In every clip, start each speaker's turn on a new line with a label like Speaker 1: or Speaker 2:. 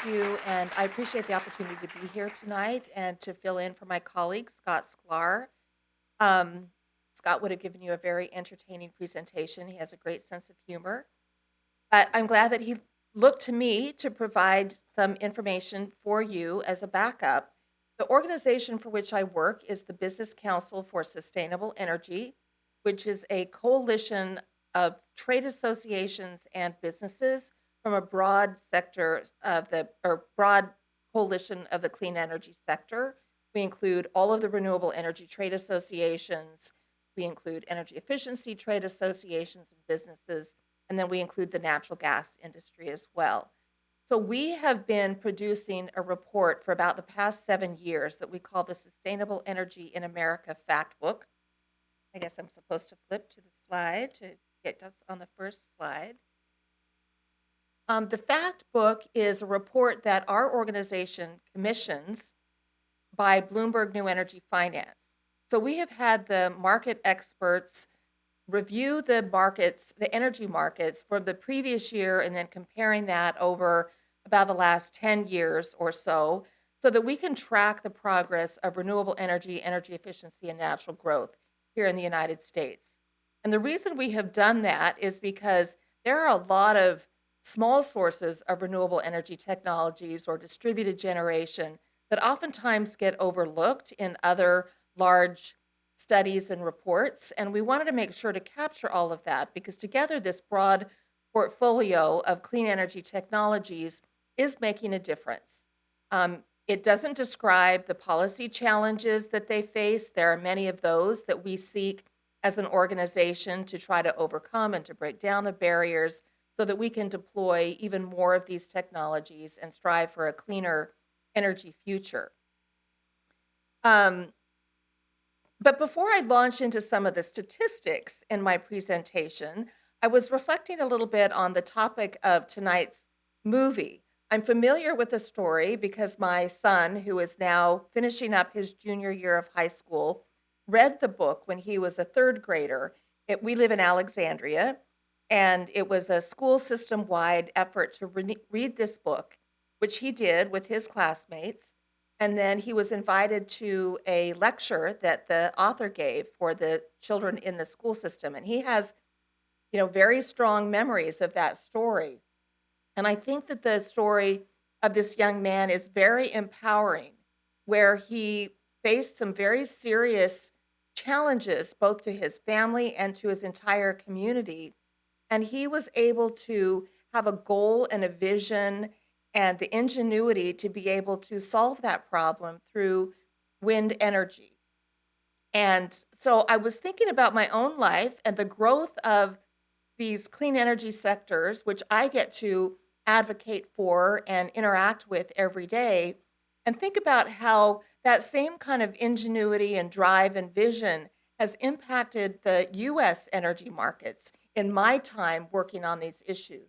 Speaker 1: you, and I appreciate the opportunity to be here tonight and to fill in for my colleague, Scott Sklar. Um, Scott would have given you a very entertaining presentation. He has a great sense of humor. But I'm glad that he looked to me to provide some information for you as a backup. The organization for which I work is the Business Council for Sustainable Energy, which is a coalition of trade associations and businesses from a broad sector of the or broad coalition of the clean energy sector. We include all of the renewable energy trade associations. We include energy efficiency trade associations and businesses, and then we include the natural gas industry as well. So we have been producing a report for about the past 7 years that we call the Sustainable Energy in America Factbook. I guess I'm supposed to flip to the slide to get us on the first slide. The Fact Book is a report that our organization commissions by Bloomberg New Energy Finance. So we have had the market experts review the markets, the energy markets for the previous year, and then comparing that over about the last 10 years or so that we can track the progress of renewable energy, energy efficiency, and natural growth here in the United States. And the reason we have done that is because there are a lot of small sources of renewable energy technologies or distributed generation that oftentimes get overlooked in other large studies and reports. And we wanted to make sure to capture all of that because together this broad portfolio of clean energy technologies is making a difference. It doesn't describe the policy challenges that they face. There are many of those that we seek as an organization to try to overcome and to break down the barriers so that we can deploy even more of these technologies and strive for a cleaner energy future. But before I launch into some of the statistics in my presentation, I was reflecting a little bit on the topic of tonight's movie. I'm familiar with the story because my son, who is now finishing up his junior year of high school, read the book when he was a third grader. We live in Alexandria, and it was a school system-wide effort to read this book, which he did with his classmates. And then he was invited to a lecture that the author gave for the children in the school system. And he has, very strong memories of that story. And I think that the story of this young man is very empowering, where he faced some very serious challenges, both to his family and to his entire community. And he was able to have a goal and a vision and the ingenuity to be able to solve that problem through wind energy. And so I was thinking about my own life and the growth of these clean energy sectors, which I get to advocate for and interact with every day, and think about how that same kind of ingenuity and drive and vision has impacted the US energy markets in my time working on these issues.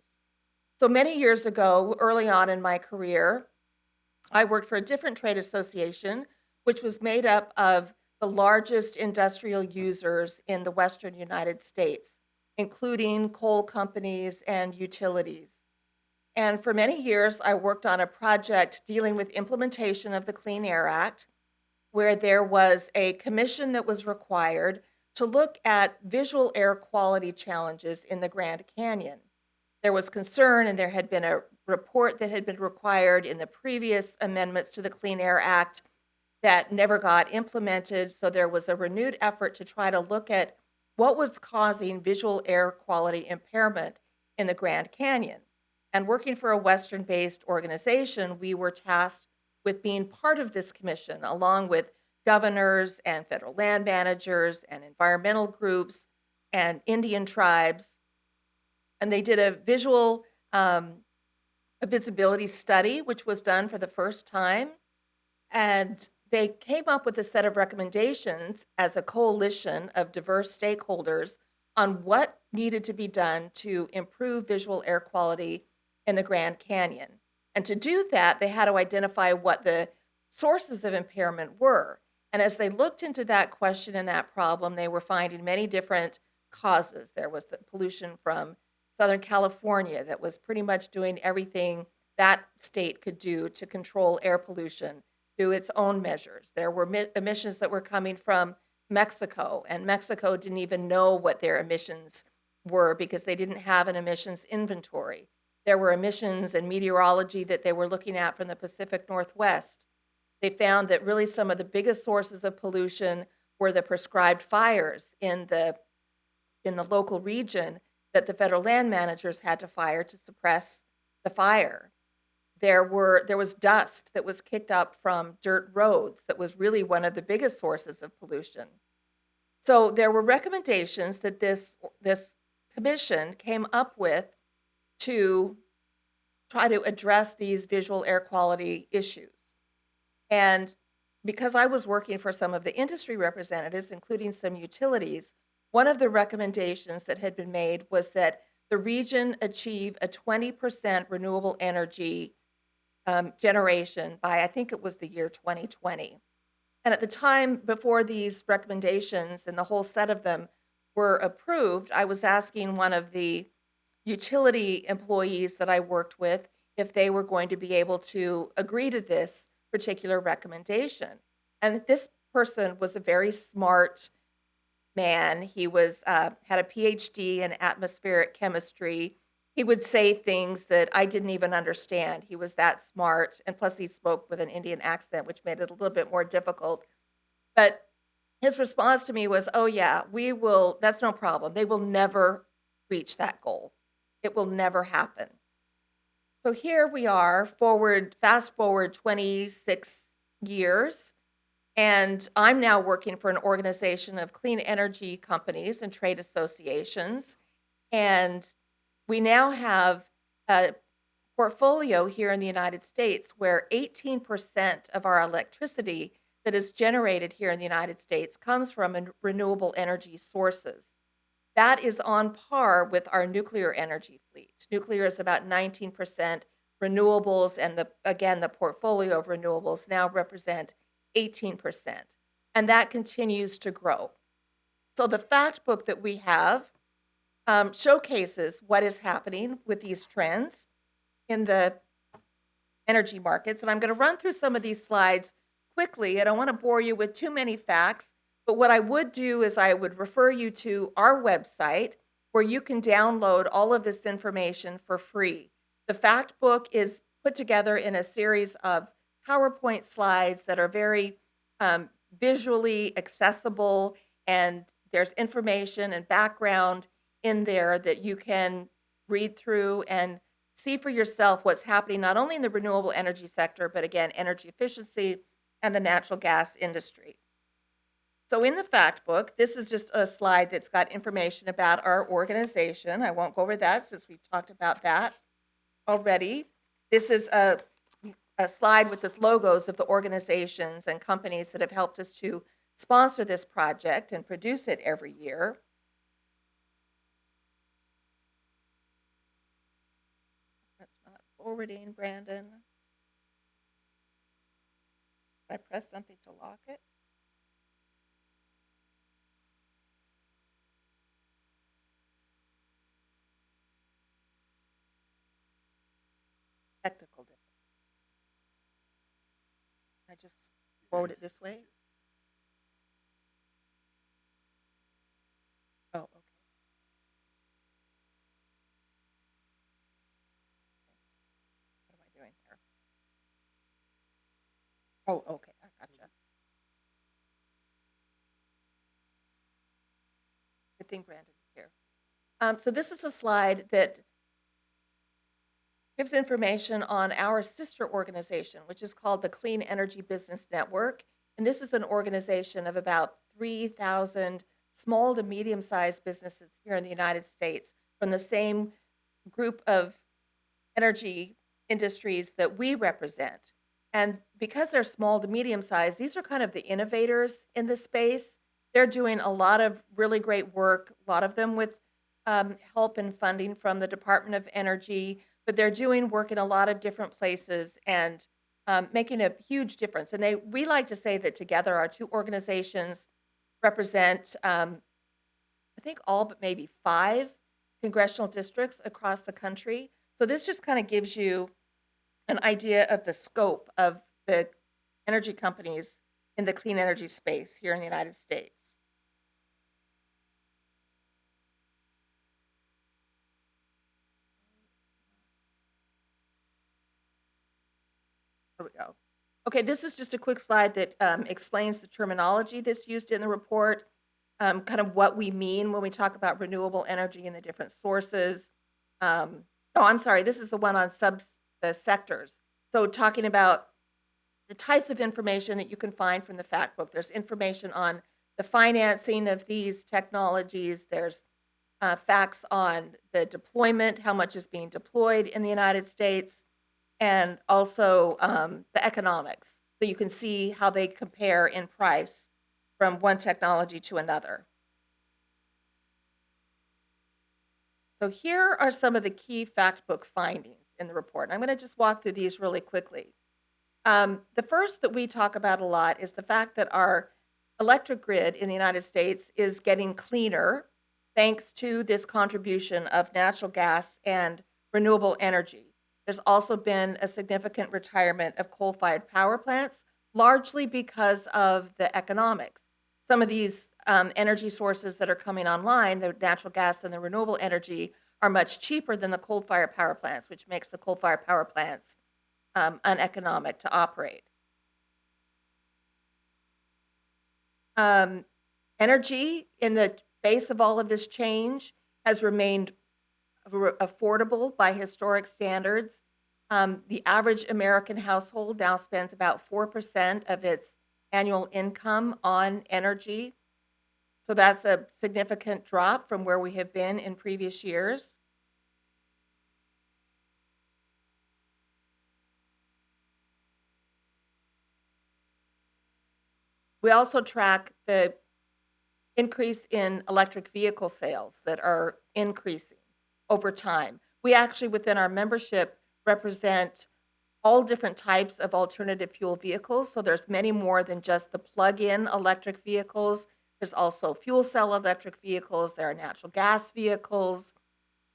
Speaker 1: So many years ago, early on in my career, I worked for a different trade association, which was made up of the largest industrial users in the Western United States, including coal companies and utilities. And for many years, I worked on a project dealing with implementation of the Clean Air Act, where there was a commission that was required to look at visual air quality challenges in the Grand Canyon. There was concern, and there had been a report that had been required in the previous amendments to the Clean Air Act that never got implemented. So there was a renewed effort to try to look at what was causing visual air quality impairment in the Grand Canyon. And working for a Western-based organization, we were tasked with being part of this commission, along with governors and federal land managers and environmental groups and Indian tribes. And they did a visibility study, which was done for the first time. And they came up with a set of recommendations as a coalition of diverse stakeholders on what needed to be done to improve visual air quality in the Grand Canyon. And to do that, they had to identify what the sources of impairment were. And as they looked into that question and that problem, they were finding many different causes. There was the pollution from Southern California that was pretty much doing everything that state could do to control air pollution through its own measures. There were emissions that were coming from Mexico, and Mexico didn't even know what their emissions were because they didn't have an emissions inventory. There were emissions and meteorology that they were looking at from the Pacific Northwest. They found that really some of the biggest sources of pollution were the prescribed fires in the local region that the federal land managers had to fire to suppress the fire. There was dust that was kicked up from dirt roads that was really one of the biggest sources of pollution. So there were recommendations that this commission came up with to try to address these visual air quality issues. And because I was working for some of the industry representatives, including some utilities, one of the recommendations that had been made was that the region achieve a 20% renewable energy generation by, I think it was the year 2020. And at the time before these recommendations and the whole set of them were approved, I was asking one of the utility employees that I worked with if they were going to be able to agree to this particular recommendation. And this person was a very smart man. He was had a PhD in atmospheric chemistry. He would say things that I didn't even understand. He was that smart, and plus he spoke with an Indian accent, which made it a little bit more difficult. But his response to me was, "Oh yeah, we will. That's no problem. They will never reach that goal. It will never happen." So here we are, fast forward 26 years, and I'm now working for an organization of clean energy companies and trade associations. And we now have a portfolio here in the United States where 18% of our electricity that is generated here in the United States comes from renewable energy sources. That is on par with our nuclear energy fleet. Nuclear is about 19%. Renewables and the portfolio of renewables now represent 18%. And that continues to grow. So the fact book that we have showcases what is happening with these trends in the energy markets. And I'm going to run through some of these slides quickly. I don't want to bore you with too many facts, but what I would do is I would refer you to our website where you can download all of this information for free. The fact book is put together in a series of PowerPoint slides that are very visually accessible, and there's information and background in there that you can read through and see for yourself what's happening not only in the renewable energy sector, but again, energy efficiency and the natural gas industry. So in the fact book, this is just a slide that's got information about our organization. I won't go over that since we've talked about that already. This is a slide with the logos of the organizations and companies that have helped us to sponsor this project and produce it every year. That's not forwarding, Brandon. I press something to lock it. Technical difficulties. I just forward it this way. Oh, okay. What am I doing here? Oh, okay. I gotcha. Good thing Brandon is here. So this is a slide that gives information on our sister organization, which is called the Clean Energy Business Network. And this is an organization of about 3,000 small to medium-sized businesses here in the United States from the same group of energy industries that we represent. And because they're small to medium-sized, these are kind of the innovators in this space. They're doing a lot of really great work, a lot of them with help and funding from the Department of Energy, but they're doing work in a lot of different places and making a huge difference. And we like to say that together our two organizations represent, I think all but maybe 5 congressional districts across the country. So this just kind of gives you an idea of the scope of the energy companies in the clean energy space here in the United States. Here we go. Okay, this is just a quick slide that explains the terminology that's used in the report, kind of what we mean when we talk about renewable energy and the different sources. Oh, I'm sorry, this is the one on the sectors. So talking about the types of information that you can find from the fact book. There's information on the financing of these technologies. There's facts on the deployment, how much is being deployed in the United States, and also the economics. So you can see how they compare in price from one technology to another. So here are some of the key fact book findings in the report. I'm going to just walk through these really quickly. The first that we talk about a lot is the fact that our electric grid in the United States is getting cleaner thanks to this contribution of natural gas and renewable energy. There's also been a significant retirement of coal-fired power plants, largely because of the economics. Some of these energy sources that are coming online, the natural gas and the renewable energy, are much cheaper than the coal-fired power plants, which makes the coal-fired power plants uneconomic to operate. Energy, in the face of all of this change, has remained affordable by historic standards. The average American household now spends about 4% of its annual income on energy. So that's a significant drop from where we have been in previous years. We also track the increase in electric vehicle sales that are increasing over time. We actually, within our membership, represent all different types of alternative fuel vehicles. So there's many more than just the plug-in electric vehicles. There's also fuel cell electric vehicles. There are natural gas vehicles.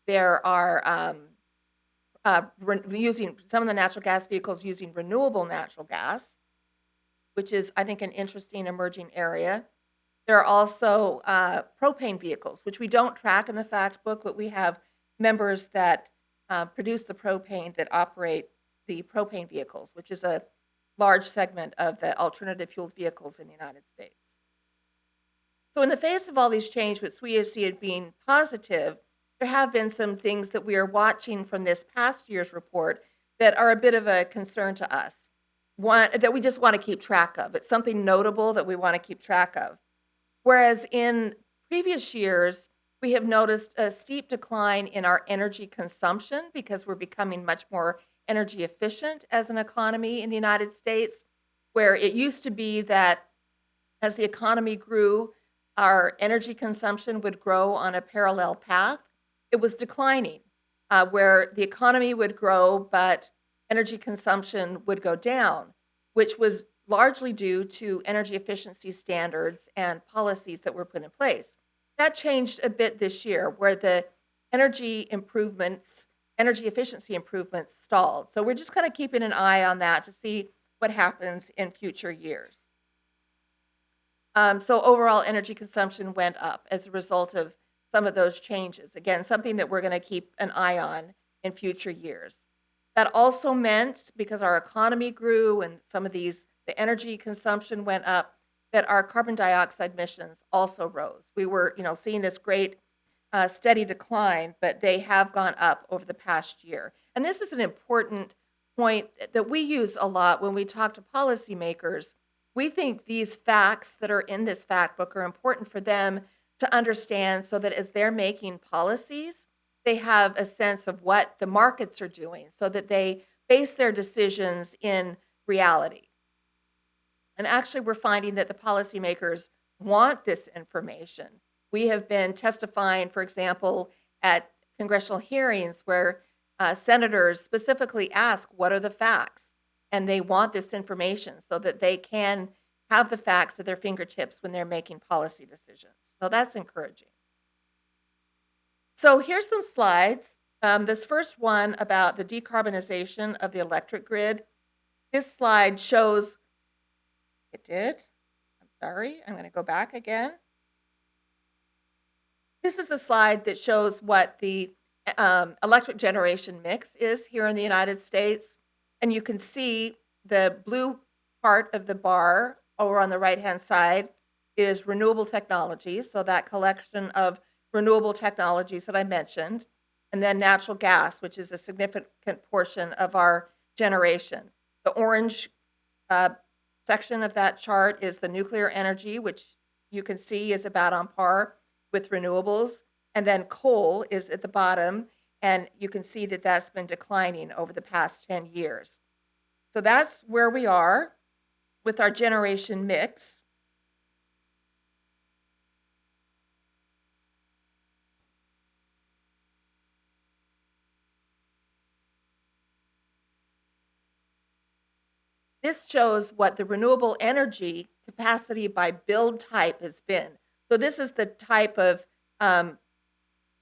Speaker 1: There are using some of the natural gas vehicles using renewable natural gas, which is, I think, an interesting emerging area. There are also propane vehicles, which we don't track in the fact book, but we have members that produce the propane that operate the propane vehicles, which is a large segment of the alternative fueled vehicles in the United States. So in the face of all these changes, which we see as being positive, there have been some things that we are watching from this past year's report that are a bit of a concern to us. One that we just want to keep track of. It's something notable that we want to keep track of. Whereas in previous years, we have noticed a steep decline in our energy consumption because we're becoming much more energy efficient as an economy in the United States, where it used to be that as the economy grew, our energy consumption would grow on a parallel path. It was declining, where the economy would grow, but energy consumption would go down, which was largely due to energy efficiency standards and policies that were put in place. That changed a bit this year, where the energy efficiency improvements stalled. So we're just kind of keeping an eye on that to see what happens in future years. So overall energy consumption went up as a result of some of those changes. Again, something that we're going to keep an eye on in future years. That also meant, because our economy grew and some of the energy consumption went up, that our carbon dioxide emissions also rose. We were, seeing this great steady decline, but they have gone up over the past year. And this is an important point that we use a lot when we talk to policymakers. We think these facts that are in this fact book are important for them to understand so that as they're making policies, they have a sense of what the markets are doing so that they base their decisions in reality. And actually, we're finding that the policymakers want this information. We have been testifying, for example, at congressional hearings where senators specifically ask, what are the facts? And they want this information so that they can have the facts at their fingertips when they're making policy decisions. So that's encouraging. So here's some slides This first one about the decarbonization of the electric grid. This slide shows, it did. I'm sorry, I'm going to go back again. This is a slide that shows what the electric generation mix is here in the United States. And you can see the blue part of the bar over on the right-hand side is renewable technologies, so that collection of renewable technologies that I mentioned, and then natural gas, which is a significant portion of our generation. The orange section of that chart is the nuclear energy, which you can see is about on par with renewables. And then coal is at the bottom, and you can see that that's been declining over the past 10 years. So that's where we are with our generation mix. This shows what the renewable energy capacity by build type has been. So this is the type of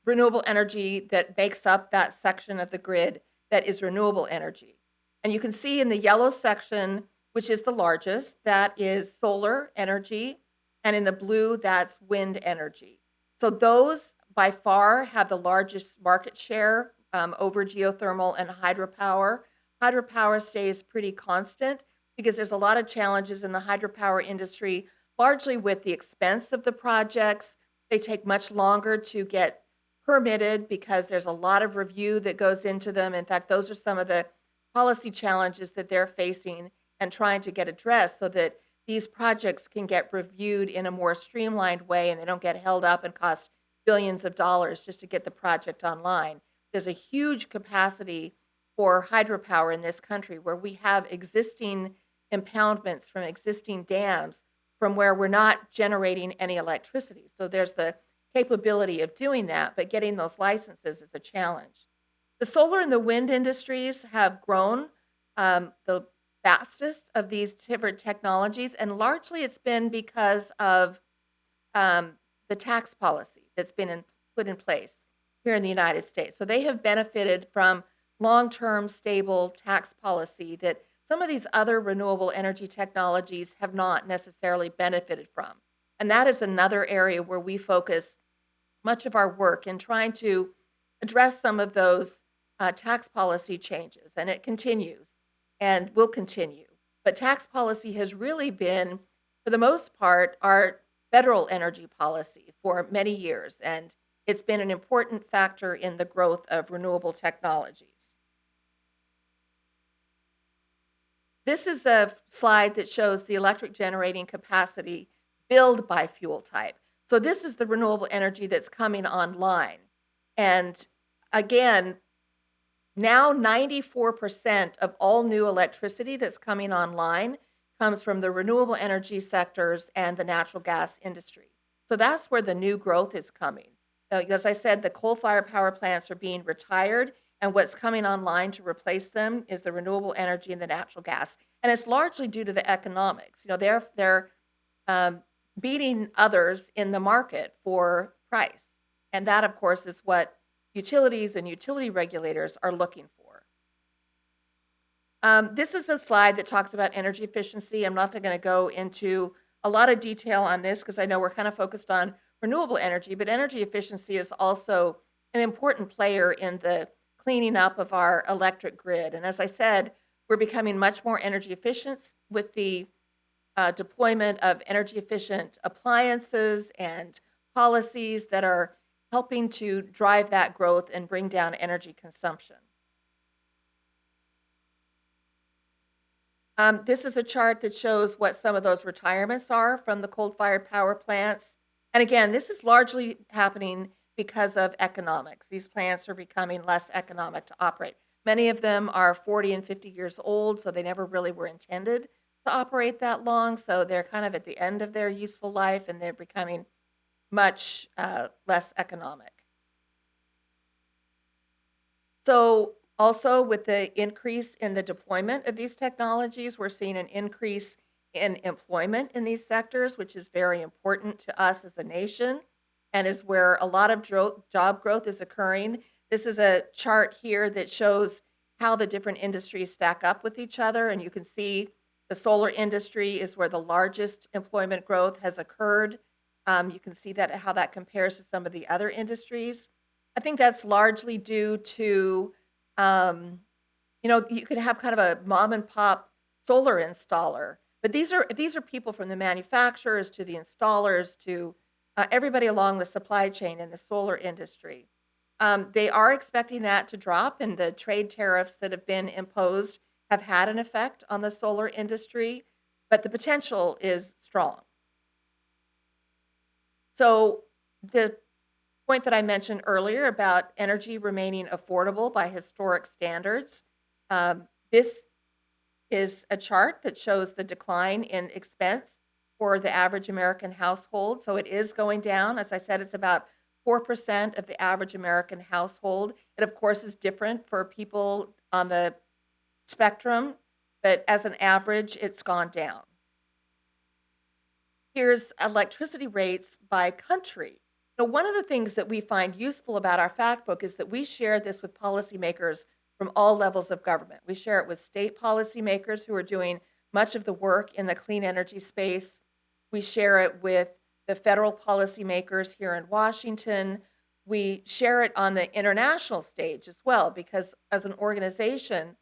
Speaker 1: renewable energy that makes up that section of the grid that is renewable energy. And you can see in the yellow section, which is the largest, that is solar energy, and in the blue, that's wind energy. So those by far have the largest market share over geothermal and hydropower. Hydropower stays pretty constant because there's a lot of challenges in the hydropower industry, largely with the expense of the projects. They take much longer to get permitted because there's a lot of review that goes into them. In fact, those are some of the policy challenges that they're facing and trying to get addressed so that these projects can get reviewed in a more streamlined way and they don't get held up and cost billions of dollars just to get the project online. There's a huge capacity for hydropower in this country where we have existing impoundments from existing dams from where we're not generating any electricity. So there's the capability of doing that, but getting those licenses is a challenge. The solar and the wind industries have grown the fastest of these different technologies, and largely it's been because of the tax policy that's been put in place here in the United States. So they have benefited from long-term stable tax policy that some of these other renewable energy technologies have not necessarily benefited from. And that is another area where we focus much of our work in trying to address some of those tax policy changes. And it continues and will continue. But tax policy has really been, for the most part, our federal energy policy for many years. And it's been an important factor in the growth of renewable technologies. This is a slide that shows the electric generating capacity billed by fuel type. So this is the renewable energy that's coming online. And again, now 94% of all new electricity that's coming online comes from the renewable energy sectors and the natural gas industry. So that's where the new growth is coming. As I said, the coal-fired power plants are being retired, and what's coming online to replace them is the renewable energy and the natural gas. And it's largely due to the economics. They're beating others in the market for price. And that, of course, is what utilities and utility regulators are looking for. This is a slide that talks about energy efficiency. I'm not going to go into a lot of detail on this because I know we're kind of focused on renewable energy, but energy efficiency is also an important player in the cleaning up of our electric grid. And as I said, we're becoming much more energy efficient with the deployment of energy efficient appliances and policies that are helping to drive that growth and bring down energy consumption. This is a chart that shows what some of those retirements are from the coal-fired power plants. And again, this is largely happening because of economics. These plants are becoming less economic to operate. Many of them are 40 and 50 years old, so they never really were intended to operate that long. So they're kind of at the end of their useful life and they're becoming much less economic. So also with the increase in the deployment of these technologies, we're seeing an increase in employment in these sectors, which is very important to us as a nation and is where a lot of job growth is occurring. This is a chart here that shows how the different industries stack up with each other, and you can see the solar industry is where the largest employment growth has occurred. You can see that how that compares to some of the other industries. I think that's largely due to, um, you could have kind of a mom and pop solar installer, but these are people from the manufacturers to the installers to everybody along the supply chain in the solar industry. They are expecting that to drop, and the trade tariffs that have been imposed have had an effect on the solar industry, but the potential is strong. So, the point that I mentioned earlier about energy remaining affordable by historic standards, this is a chart that shows the decline in expense for the average American household. So it is going down. As I said, it's about 4% of the average American household. It, of course, is different for people on the spectrum, but as an average, it's gone down. Here's electricity rates by country. Now, one of the things that we find useful about our fact book is that we share this with policymakers from all levels of government. We share it with state policymakers who are doing much of the work in the clean energy space. We share it with the federal policymakers here in Washington. We share it on the international stage as well, because as an organization,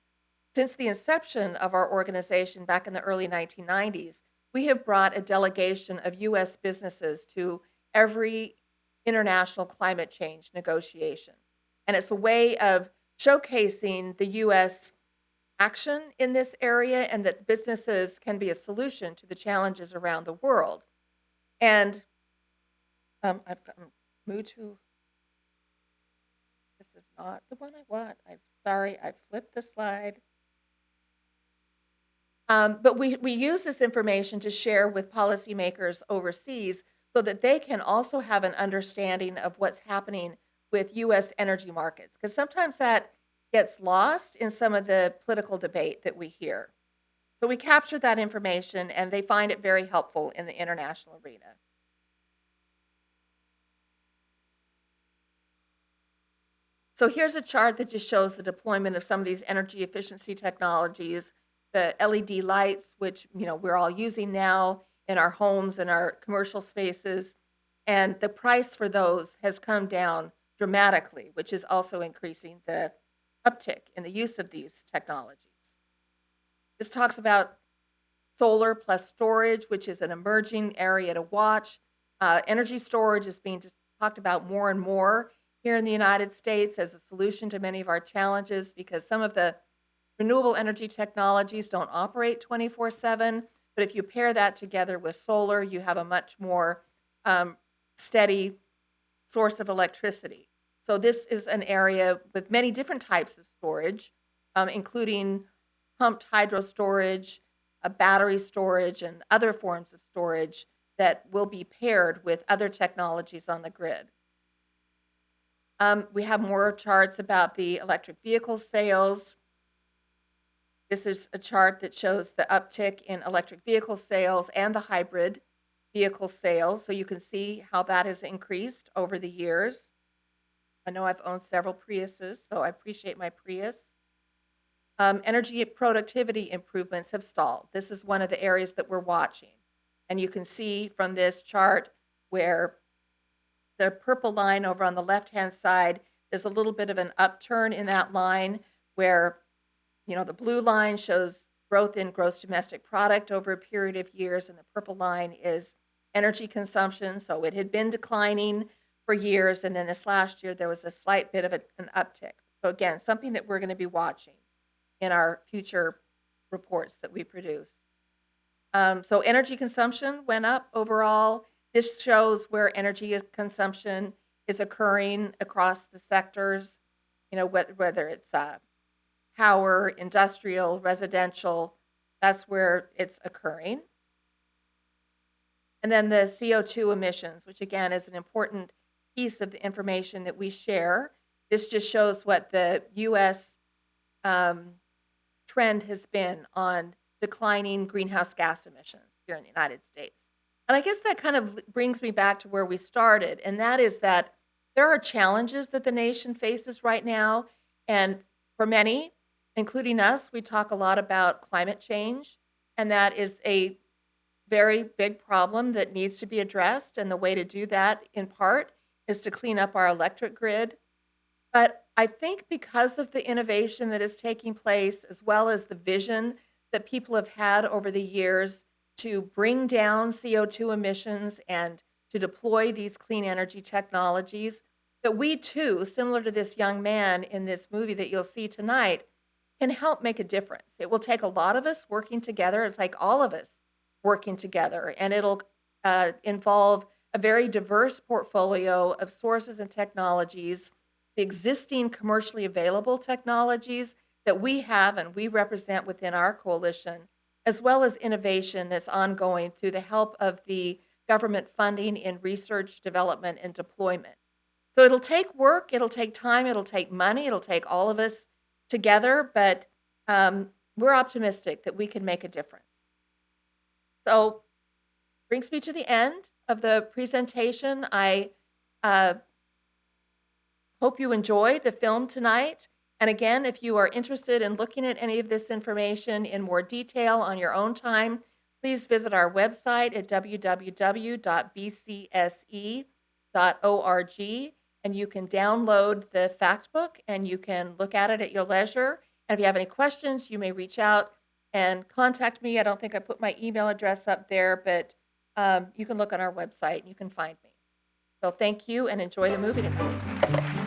Speaker 1: since the inception of our organization back in the early 1990s, we have brought a delegation of U.S. businesses to every international climate change negotiation. And it's a way of showcasing the U.S. action in this area and that businesses can be a solution to the challenges around the world. And I've moved to, this is not the one I want. I'm sorry, I flipped the slide. But we use this information to share with policymakers overseas so that they can also have an understanding of what's happening with U.S. energy markets, because sometimes that gets lost in some of the political debate that we hear. So we capture that information, and they find it very helpful in the international arena. So here's a chart that just shows the deployment of some of these energy efficiency technologies, the LED lights, which we're all using now in our homes and our commercial spaces, and the price for those has come down dramatically, which is also increasing the uptick in the use of these technologies. This talks about solar plus storage, which is an emerging area to watch. Energy storage is being talked about more and more here in the United States as a solution to many of our challenges, because some of the renewable energy technologies don't operate 24/7, but if you pair that together with solar, you have a much more steady source of electricity. So this is an area with many different types of storage, including pumped hydro storage, battery storage, and other forms of storage that will be paired with other technologies on the grid. We have more charts about the electric vehicle sales. This is a chart that shows the uptick in electric vehicle sales and the hybrid vehicle sales. So you can see how that has increased over the years. I know I've owned several Priuses, so I appreciate my Prius. Energy productivity improvements have stalled. This is one of the areas that we're watching. And you can see from this chart where the purple line over on the left-hand side, there's a little bit of an upturn in that line where, the blue line shows growth in gross domestic product over a period of years, and the purple line is energy consumption. So it had been declining for years, and then this last year there was a slight bit of an uptick. So again, something that we're going to be watching in our future reports that we produce. So energy consumption went up overall. This shows where energy consumption is occurring across the sectors, whether it's power, industrial, residential, that's where it's occurring. And then the CO2 emissions, which again is an important piece of the information that we share. This just shows what the U.S. Trend has been on declining greenhouse gas emissions here in the United States. And I guess that kind of brings me back to where we started, and that is that There are challenges that the nation faces right now, and for many, including us, we talk a lot about climate change, and that is a very big problem that needs to be addressed. And the way to do that, in part, is to clean up our electric grid. But I think because of the innovation that is taking place, as well as the vision that people have had over the years to bring down CO2 emissions and to deploy these clean energy technologies, that we too, similar to this young man in this movie that you'll see tonight, can help make a difference. It will take a lot of us working together. It'll take all of us working together, and it'll involve a very diverse portfolio of sources and technologies, the existing commercially available technologies that we have and we represent within our coalition, as well as innovation that's ongoing through the help of the government funding in research, development, and deployment. So it'll take work, it'll take time, it'll take money, it'll take all of us together, but we're optimistic that we can make a difference. So brings me to the end of the presentation. I hope you enjoy the film tonight. And again, if you are interested in looking at any of this information in more detail on your own time, please visit our website at www.bcse.org, and you can download the Factbook and you can look at it at your leisure. And if you have any questions, you may reach out and contact me. I don't think I put my email address up there, but you can look on our website and you can find me. So thank you and enjoy the movie tonight.